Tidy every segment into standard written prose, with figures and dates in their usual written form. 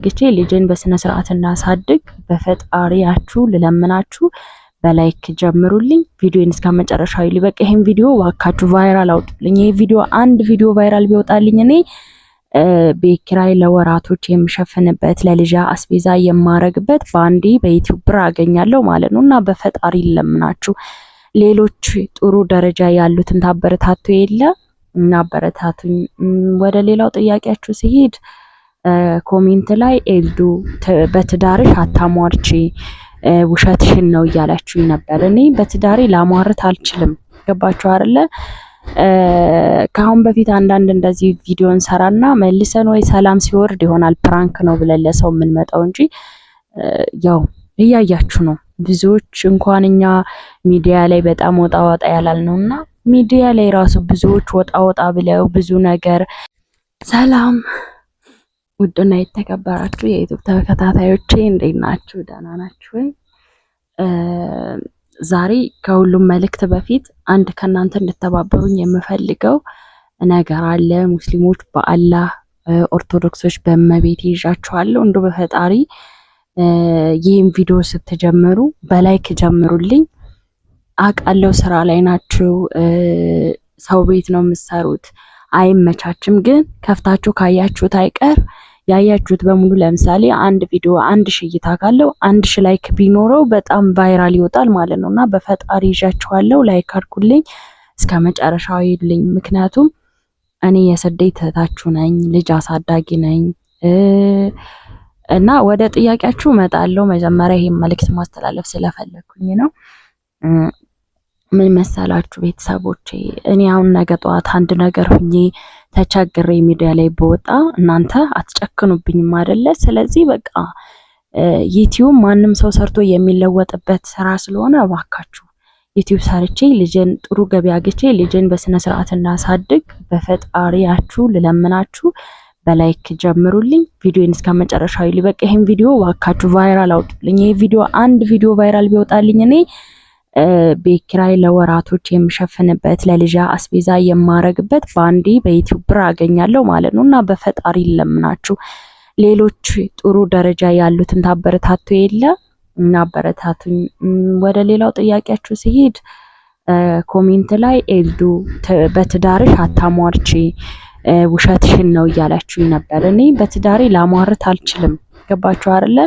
ግቼ ልጅን በስነ ስርዓት እናሳድግ በፈጣሪያችሁ ልለምናችሁ በላይክ ጀምሩልኝ። ቪዲዮን እስከ መጨረሻው ይልበቅ። ይሄን ቪዲዮ ዋካችሁ ቫይራል አውጡልኝ። ይሄ ቪዲዮ አንድ ቪዲዮ ቫይራል ቢወጣልኝ እኔ ቤት ኪራይ ለወራቶች የምሸፍንበት ለልጅ አስቤዛ የማረግበት ባንዲ በዩቲዩብ ብር አገኛለሁ ማለት ነውና በፈጣሪ ልለምናችሁ። ሌሎች ጥሩ ደረጃ ያሉትን ታበረታቱ የለ እና አበረታቱኝ። ወደ ሌላው ጥያቄያችሁ ሲሄድ ኮሜንት ላይ ኤልዱ በትዳርሽ አታሟርቺ ውሸትሽን ነው እያላችሁኝ ነበር። እኔ በትዳሬ ላሟርት አልችልም። ገባችሁ አይደለ? ከአሁን በፊት አንዳንድ እንደዚህ ቪዲዮ እንሰራና መልሰን ወይ ሰላም ሲወርድ ይሆናል ፕራንክ ነው ብለን ለሰው የምንመጣው እንጂ ያው እያያችሁ ነው። ብዙዎች እንኳን እኛ ሚዲያ ላይ በጣም ወጣ ወጣ ያላልነውና ሚዲያ ላይ ራሱ ብዙዎች ወጣ ወጣ ብለው ብዙ ነገር። ሰላም ውድና የተከበራችሁ የዩቲዩብ ተከታታዮቼ እንዴት ናችሁ? ደህና ናችሁ ወይ? ዛሬ ከሁሉም መልእክት በፊት አንድ ከናንተ እንድተባበሩኝ የምፈልገው ነገር አለ። ሙስሊሞች በአላህ ኦርቶዶክሶች በመቤት ይዣችኋለሁ። እንደው በፈጣሪ ይህን ቪዲዮ ስትጀምሩ በላይክ ጀምሩልኝ። አውቃለሁ ስራ ላይ ናችሁ፣ ሰው ቤት ነው የምትሰሩት፣ አይመቻችም። ግን ከፍታችሁ ካያችሁት አይቀር ያያችሁት በሙሉ ለምሳሌ አንድ ቪዲዮ 1000 እይታ ካለው 1000 ላይክ ቢኖረው በጣም ቫይራል ይወጣል ማለት ነውና በፈጣሪ ይዣችኋለሁ። ላይክ አድርጉልኝ፣ እስከ መጨረሻው ይልኝ። ምክንያቱም እኔ የስደት እህታችሁ ነኝ፣ ልጅ አሳዳጊ ነኝ እና ወደ ጥያቄያችሁ እመጣለሁ። መጀመሪያ ይሄን መልእክት ማስተላለፍ ስለፈለኩኝ ነው። ምን መሰላችሁ ቤተሰቦቼ፣ እኔ አሁን ነገ ጠዋት አንድ ነገር ሁኜ ተቸግሬ ሚዲያ ላይ በወጣ እናንተ አትጨክኑብኝም አይደለ? ስለዚህ በቃ ዩቲዩብ ማንም ሰው ሰርቶ የሚለወጥበት ስራ ስለሆነ እባካችሁ ዩቲዩብ ሰርቼ ልጅን ጥሩ ገቢ አግኝቼ ልጅን በስነ ስርዓት እናሳድግ በፈጣሪያችሁ ልለምናችሁ በላይክ ጀምሩልኝ። ቪዲዮን እስከ መጨረሻው ይልበቅ። ይሄን ቪዲዮ እባካችሁ ቫይራል አውጡልኝ። ይሄ ቪዲዮ አንድ ቪዲዮ ቫይራል ቢወጣልኝ እኔ ቤት ኪራይ ለወራቶች የምሸፍንበት ለልጅ አስቤዛ የማረግበት ባንዲ በዩቲዩብ ብር አገኛለሁ ማለት ነውና በፈጣሪ ልለምናችሁ። ሌሎች ጥሩ ደረጃ ያሉትን ታበረታቱ የለ እና አበረታቱኝ። ወደ ሌላው ጥያቄያችሁ ሲሄድ ኮሜንት ላይ ኤልዱ በትዳርሽ አታሟርቺ ውሸትሽን ነው እያላችሁኝ ነበር። እኔ በትዳሬ ላሟርት አልችልም። ገባችሁ አይደለ?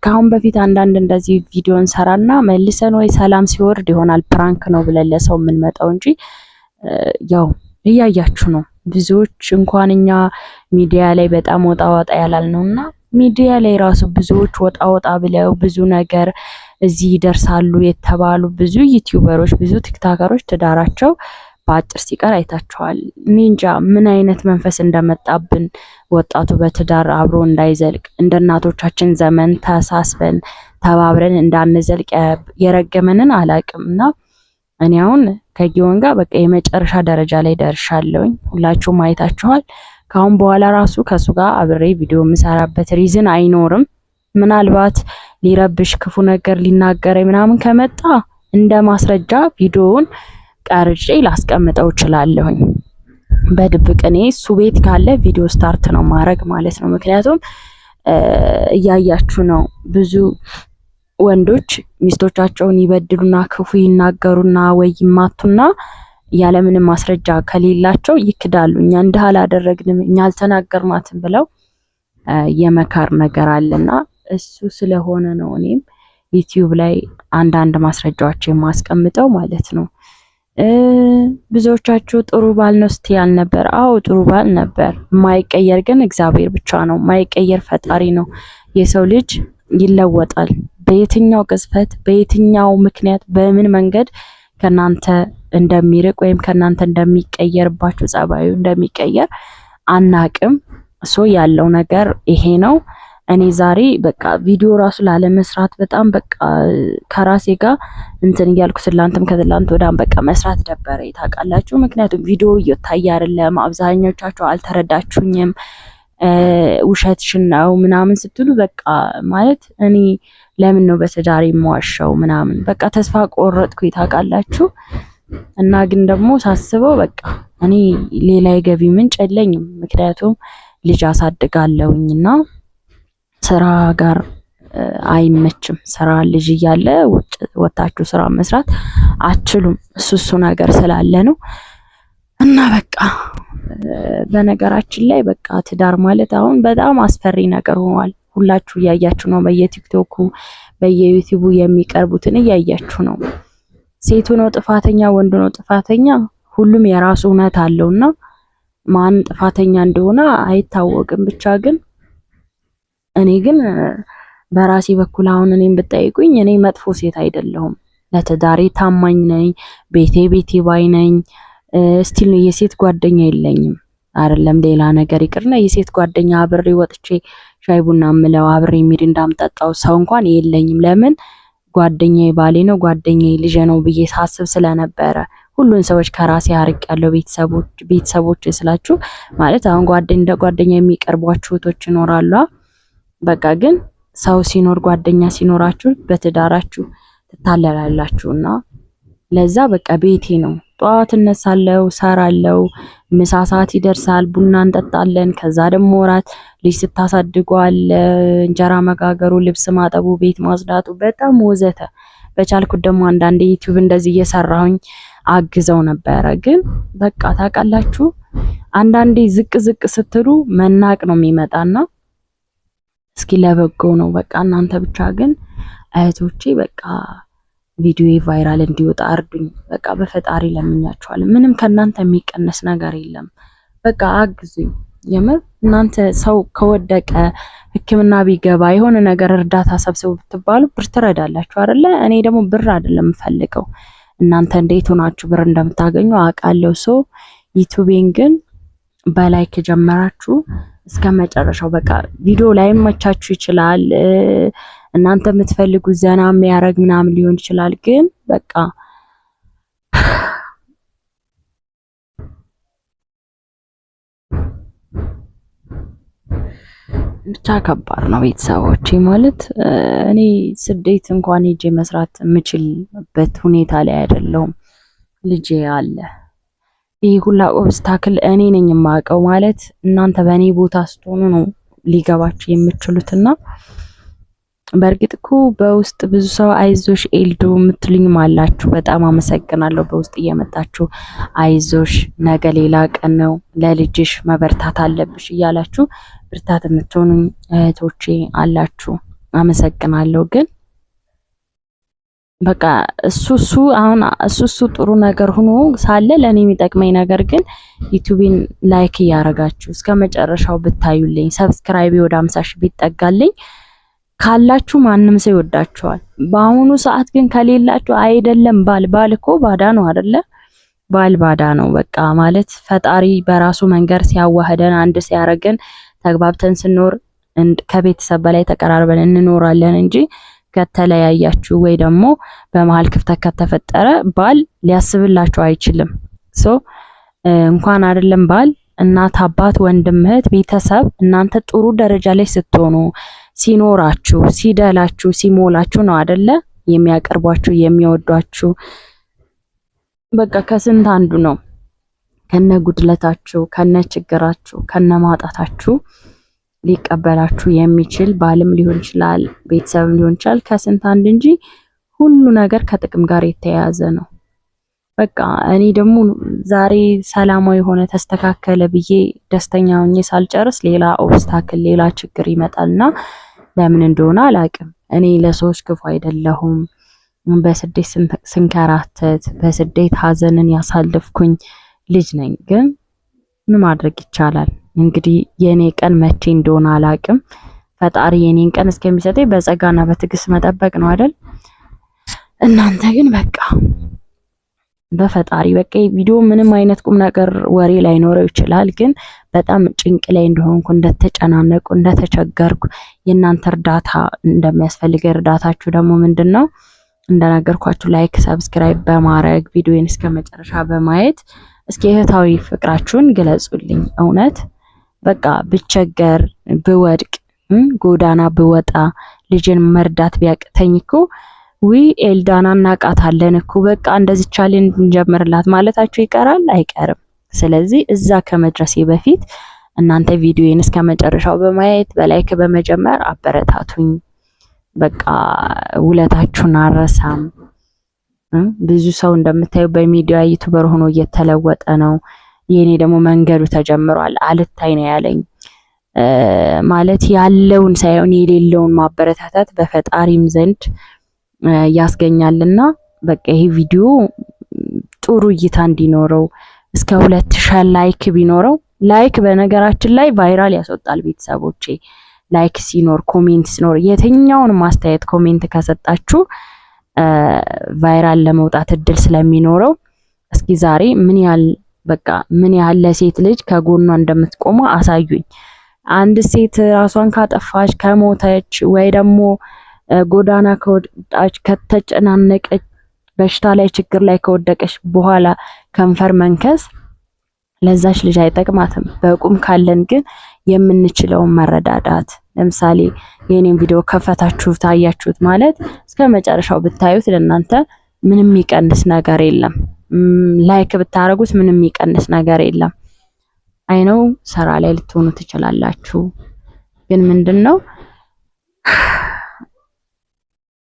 ከአሁን በፊት አንዳንድ እንደዚህ ቪዲዮ እንሰራና መልሰን ወይ ሰላም ሲወርድ ይሆናል ፕራንክ ነው ብለን ለሰው የምንመጣው እንጂ ያው እያያችሁ ነው። ብዙዎች እንኳን እኛ ሚዲያ ላይ በጣም ወጣ ወጣ ያላልነውና ሚዲያ ላይ ራሱ ብዙዎች ወጣ ወጣ ብለው ብዙ ነገር እዚህ ይደርሳሉ የተባሉ ብዙ ዩቲዩበሮች ብዙ ቲክታከሮች ትዳራቸው በአጭር ሲቀር አይታችኋል። እኔ እንጃ ምን አይነት መንፈስ እንደመጣብን ወጣቱ በትዳር አብሮ እንዳይዘልቅ እንደ እናቶቻችን ዘመን ተሳስበን ተባብረን እንዳንዘልቅ የረገመንን አላቅምና እኔ አሁን ከጊዮን ጋር በቃ የመጨረሻ ደረጃ ላይ ደርሻለሁኝ። ሁላችሁም አይታችኋል። ካሁን በኋላ ራሱ ከሱ ጋር አብሬ ቪዲዮ የምሰራበት ሪዝን አይኖርም። ምናልባት ሊረብሽ ክፉ ነገር ሊናገረኝ ምናምን ከመጣ እንደ ማስረጃ ቪዲዮውን ቀርጬ ላስቀምጠው እችላለሁኝ። በድብቅ እኔ እሱ ቤት ካለ ቪዲዮ ስታርት ነው ማድረግ ማለት ነው። ምክንያቱም እያያችሁ ነው፣ ብዙ ወንዶች ሚስቶቻቸውን ይበድሉና ክፉ ይናገሩና ወይ ይማቱና ያለምንም ማስረጃ ከሌላቸው ይክዳሉ። እኛ እንደ አላደረግንም እኛ አልተናገርናትም ብለው የመካር ነገር አለና እሱ ስለሆነ ነው እኔም ዩቲዩብ ላይ አንዳንድ ማስረጃዎች የማስቀምጠው ማለት ነው። ብዙዎቻችሁ ጥሩ ባል ነው ስትያል ነበር። አዎ ጥሩ ባል ነበር። ማይቀየር ግን እግዚአብሔር ብቻ ነው። ማይቀየር ፈጣሪ ነው። የሰው ልጅ ይለወጣል። በየትኛው ቅጽበት በየትኛው ምክንያት በምን መንገድ ከናንተ እንደሚርቅ ወይም ከናንተ እንደሚቀየርባችሁ ጸባዩ እንደሚቀየር አናቅም። ያለው ነገር ይሄ ነው። እኔ ዛሬ በቃ ቪዲዮ ራሱ ላለ መስራት በጣም በቃ ከራሴ ጋር እንትን እያልኩ ትላንትም ከትላንት ወዳም በቃ መስራት ደበረ ታውቃላችሁ። ምክንያቱም ቪዲዮ እየታየ አይደለም። አብዛኞቻችሁ አልተረዳችሁኝም። ውሸትሽን ነው ምናምን ስትሉ በቃ ማለት እኔ ለምን ነው በትዳሬ የማዋሻው ምናምን በቃ ተስፋ ቆረጥኩኝ ታውቃላችሁ። እና ግን ደግሞ ሳስበው በቃ እኔ ሌላ የገቢ ምንጭ የለኝም። ምክንያቱም ልጅ አሳድጋለሁኝና ስራ ጋር አይመችም። ስራ ልጅ እያለ ወጣችሁ ስራ መስራት አትችሉም። እሱ ነገር ስላለ ነው። እና በቃ በነገራችን ላይ በቃ ትዳር ማለት አሁን በጣም አስፈሪ ነገር ሆኗል። ሁላችሁ እያያችሁ ነው። በየቲክቶኩ በየዩቲዩቡ የሚቀርቡትን እያያችሁ ነው። ሴቱ ነው ጥፋተኛ፣ ወንዱ ነው ጥፋተኛ፣ ሁሉም የራሱ እውነት አለውና ማን ጥፋተኛ እንደሆነ አይታወቅም። ብቻ ግን እኔ ግን በራሴ በኩል አሁን እኔም ብጠይቁኝ እኔ መጥፎ ሴት አይደለሁም። ለትዳሬ ታማኝ ነኝ። ቤቴ ባይ ነኝ። ስቲል ነው የሴት ጓደኛ የለኝም። አይደለም ሌላ ነገር ይቅርና የሴት ጓደኛ አብሬ ወጥቼ ሻይ ቡና ምለው አብሬ ሚሪንዳ እንዳምጣጣው ሰው እንኳን የለኝም። ለምን ጓደኛዬ ባሌ ነው፣ ጓደኛዬ ልጅ ነው ብዬ ሳስብ ስለነበረ ሁሉን ሰዎች ከራሴ አርቅ ያለው ቤተሰቦች ስላችሁ ማለት አሁን እንደ ጓደኛ የሚቀርቧችሁ እህቶች ይኖራሉ። በቃ ግን ሰው ሲኖር ጓደኛ ሲኖራችሁ በትዳራችሁ ትታለላላችሁና ለዛ በቃ ቤቴ ነው። ጧት እነሳለሁ፣ ሰራለሁ፣ ምሳ ሰዓት ይደርሳል፣ ቡና እንጠጣለን። ከዛ ደግሞ ወራት ልጅ ስታሳድጉ አለ እንጀራ መጋገሩ፣ ልብስ ማጠቡ፣ ቤት ማጽዳቱ በጣም ወዘተ። በቻልኩት ደግሞ አንዳንዴ ዩቲዩብ እንደዚህ እየሰራሁኝ አግዘው ነበረ። ግን በቃ ታውቃላችሁ አንዳንዴ ዝቅ ስትሉ መናቅ ነው የሚመጣና እስኪ ለበጎ ነው በቃ እናንተ ብቻ ግን እህቶቼ በቃ ቪዲዮ ቫይራል እንዲወጣ አርዱኝ። በቃ በፈጣሪ ለምኛችኋለሁ። ምንም ከናንተ የሚቀነስ ነገር የለም። በቃ አግዙኝ። የምር እናንተ ሰው ከወደቀ ሕክምና ቢገባ የሆነ ነገር እርዳታ ሰብስቡ ብትባሉ ብር ትረዳላችሁ አይደለ? እኔ ደግሞ ብር አይደለም የምፈልገው። እናንተ እንዴት ሆናችሁ ብር እንደምታገኙ አውቃለሁ። ሰው ዩቲዩብን ግን በላይክ ጀመራችሁ እስከ መጨረሻው በቃ ቪዲዮ ላይ መቻችሁ ይችላል። እናንተ የምትፈልጉት ዘና የሚያረግ ምናምን ሊሆን ይችላል። ግን በቃ ብቻ ከባድ ነው ቤተሰቦቼ። ማለት እኔ ስደት እንኳን ሄጄ መስራት የምችልበት ሁኔታ ላይ አይደለሁም። ልጄ አለ። ይህ ሁላ ኦብስታክል እኔ ነኝ የማውቀው። ማለት እናንተ በእኔ ቦታ ስትሆኑ ነው ሊገባችሁ የምትችሉትና በእርግጥ እኮ በውስጥ ብዙ ሰው አይዞሽ ኤልዶ የምትሉኝም አላችሁ። በጣም አመሰግናለሁ። በውስጥ እየመጣችሁ አይዞሽ ነገ ሌላ ቀን ነው፣ ለልጅሽ መበርታት አለብሽ እያላችሁ ብርታት የምትሆኑኝ እህቶቼ አላችሁ። አመሰግናለሁ። ግን በቃ እሱ አሁን እሱ ጥሩ ነገር ሆኖ ሳለ ለኔ የሚጠቅመኝ ነገር ግን ዩቲዩብን ላይክ እያረጋችሁ እስከ መጨረሻው ብታዩልኝ፣ ሰብስክራይብ ወደ 50 ሺህ ቢጠጋልኝ ካላችሁ ማንም ሰው ይወዳችኋል። በአሁኑ ሰዓት ግን ከሌላችሁ አይደለም ባል እኮ ባዳ ነው አይደለ? ባል ባዳ ነው በቃ ማለት ፈጣሪ በራሱ መንገድ ሲያዋህደን አንድ ሲያረገን ተግባብተን ስንኖር ከቤተሰብ በላይ ተቀራርበን እንኖራለን እንጂ ከተለያያችሁ ወይ ደግሞ በመሃል ክፍተት ከተፈጠረ ባል ሊያስብላችሁ አይችልም። እንኳን አይደለም ባል እናት፣ አባት፣ ወንድም፣ እህት፣ ቤተሰብ እናንተ ጥሩ ደረጃ ላይ ስትሆኑ ሲኖራችሁ፣ ሲደላችሁ፣ ሲሞላችሁ ነው አይደለ የሚያቀርቧችሁ የሚወዷችሁ። በቃ ከስንት አንዱ ነው ከነ ጉድለታችሁ፣ ከነ ችግራችሁ፣ ከነ ማጣታችሁ ሊቀበላችሁ የሚችል ባልም ሊሆን ይችላል፣ ቤተሰብም ሊሆን ይችላል። ከስንት አንድ እንጂ ሁሉ ነገር ከጥቅም ጋር የተያያዘ ነው። በቃ እኔ ደግሞ ዛሬ ሰላማዊ ሆነ ተስተካከለ ብዬ ደስተኛ ሆኜ ሳልጨርስ ሌላ ኦብስታክል ሌላ ችግር ይመጣልና ለምን እንደሆነ አላውቅም። እኔ ለሰዎች ክፉ አይደለሁም። በስደት ስንከራተት በስደት ሀዘንን ያሳልፍኩኝ ልጅ ነኝ። ግን ምን ማድረግ ይቻላል እንግዲህ የኔ ቀን መቼ እንደሆነ አላውቅም። ፈጣሪ የኔን ቀን እስከሚሰጠኝ በጸጋና በትዕግስት መጠበቅ ነው አይደል? እናንተ ግን በቃ በፈጣሪ በቃ ቪዲዮ ምንም አይነት ቁም ነገር ወሬ ላይኖረው ይችላል። ግን በጣም ጭንቅ ላይ እንደሆንኩ፣ እንደተጨናነቁ፣ እንደተቸገርኩ የእናንተ እርዳታ እንደሚያስፈልግ እርዳታችሁ ደግሞ ምንድነው እንደነገርኳችሁ ላይክ፣ ሰብስክራይብ በማድረግ ቪዲዮን እስከ መጨረሻ በማየት እስኪ እህታዊ ፍቅራችሁን ግለጹልኝ። እውነት በቃ ብቸገር ብወድቅ ጎዳና ብወጣ ልጅን መርዳት ቢያቅተኝ እኮ ኤልዳና እናቃታለን እኮ በቃ እንደዚህ ቻሌንጅ እንጀምርላት ማለታችሁ ይቀራል አይቀርም። ስለዚህ እዛ ከመድረሴ በፊት እናንተ ቪዲዮዬን እስከ መጨረሻው በማየት በላይክ በመጀመር አበረታቱኝ። በቃ ውለታችሁን አረሳም። ብዙ ሰው እንደምታዩ በሚዲያ ዩቲዩበር ሆኖ እየተለወጠ ነው። የኔ ደግሞ መንገዱ ተጀምሯል። አልታይ ነው ያለኝ። ማለት ያለውን ሳይሆን የሌለውን ማበረታታት በፈጣሪም ዘንድ ያስገኛልና በቃ ይሄ ቪዲዮ ጥሩ እይታ እንዲኖረው እስከ 2000 ላይክ ቢኖረው፣ ላይክ በነገራችን ላይ ቫይራል ያስወጣል። ቤተሰቦቼ ላይክ ሲኖር ኮሜንት ሲኖር የትኛውን ማስተያየት ኮሜንት ከሰጣችሁ ቫይራል ለመውጣት እድል ስለሚኖረው እስኪ ዛሬ ምን ያህል ለሴት ልጅ ከጎኗ እንደምትቆሙ አሳዩኝ። አንድ ሴት ራሷን ካጠፋች ከሞተች ወይ ደግሞ ጎዳና ከወጣች ከተጨናነቀች በሽታ ላይ ችግር ላይ ከወደቀች በኋላ ከንፈር መንከስ ለዛች ልጅ አይጠቅማትም። በቁም ካለን ግን የምንችለውን መረዳዳት። ለምሳሌ የኔን ቪዲዮ ከፈታችሁ ታያችሁት ማለት እስከ መጨረሻው ብታዩት ለእናንተ ምንም የሚቀንስ ነገር የለም። ላይክ ብታረጉት ምንም የሚቀንስ ነገር የለም። አይነው ስራ ላይ ልትሆኑ ትችላላችሁ፣ ግን ምንድነው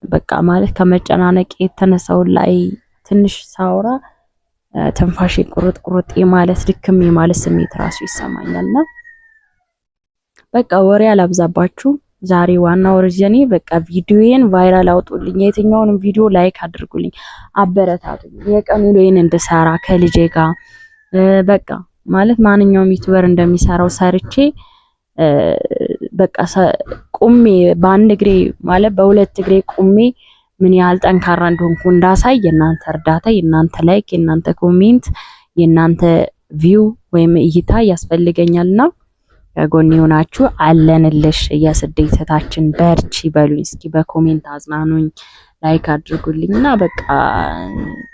በቃ ማለት ከመጨናነቅ የተነሳው ላይ ትንሽ ሳውራ ተንፋሽ ቁርጥ የማለት ድክም የማለት ስሜት ራሱ ይሰማኛልና በቃ ወሬ አላብዛባችሁ። ዛሬ ዋናው ርዕሴ በቃ ቪዲዮዬን ቫይራል አውጡልኝ፣ የትኛውንም ቪዲዮ ላይክ አድርጉልኝ፣ አበረታቱኝ። የቀን ውሎዬን እንድሰራ ከልጄ ጋር በቃ ማለት ማንኛውም ዩቲዩበር እንደሚሰራው ሰርቼ በቃ ቁሜ በአንድ እግሬ ማለት በሁለት እግሬ ቁሜ ምን ያህል ጠንካራ እንደሆንኩ እንዳሳይ የእናንተ እርዳታ፣ የእናንተ ላይክ፣ የእናንተ ኮሜንት፣ የእናንተ ቪው ወይም እይታ ያስፈልገኛልና ከጎኔ ሆናችሁ አለንልሽ የስደታችን በርቺ በሉኝ። እስኪ በኮሜንት አጽናኑኝ፣ ላይክ አድርጉልኝና በቃ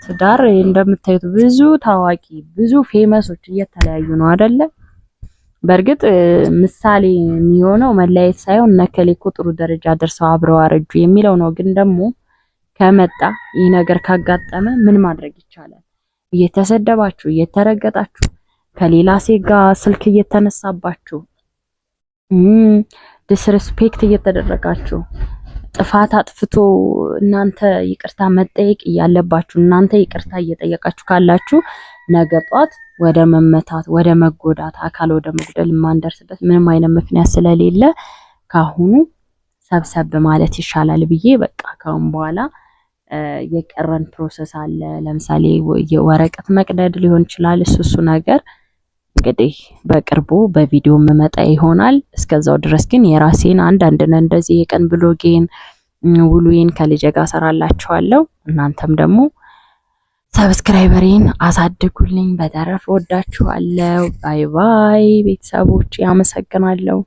ትዳር እንደምታዩት ብዙ ታዋቂ ብዙ ፌመሶች እየተለያዩ ነው አይደለ? በእርግጥ ምሳሌ የሚሆነው መለያየት ሳይሆን ነከሌ እኮ ጥሩ ደረጃ ደርሰው አብረው አረጁ የሚለው ነው። ግን ደግሞ ከመጣ ይህ ነገር ካጋጠመ ምን ማድረግ ይቻላል? እየተሰደባችሁ እየተረገጣችሁ ከሌላ ሴት ጋር ስልክ እየተነሳባችሁ ዲስሪስፔክት እየተደረጋችሁ ጥፋት አጥፍቶ እናንተ ይቅርታ መጠየቅ እያለባችሁ እናንተ ይቅርታ እየጠየቃችሁ ካላችሁ ነገ ጧት ወደ መመታት ወደ መጎዳት አካል ወደ መጉደል ማንደርስበት ምንም አይነት ምክንያት ስለሌለ ካሁኑ ሰብሰብ ማለት ይሻላል ብዬ በቃ ካሁን በኋላ የቀረን ፕሮሰስ አለ። ለምሳሌ የወረቀት መቅደድ ሊሆን ይችላል። እሱ ነገር እንግዲህ በቅርቡ በቪዲዮ መመጣ ይሆናል። እስከዛው ድረስ ግን የራሴን አንዳንድ እንደዚህ የቀን ብሎጌን ውሉዬን ከልጄ ጋር ሰራላችኋለሁ። እናንተም ደግሞ ሰብስክራይበሬን አሳድጉልኝ። በተረፈ ወዳችኋለሁ። ባይ ባይ ቤተሰቦች፣ አመሰግናለሁ።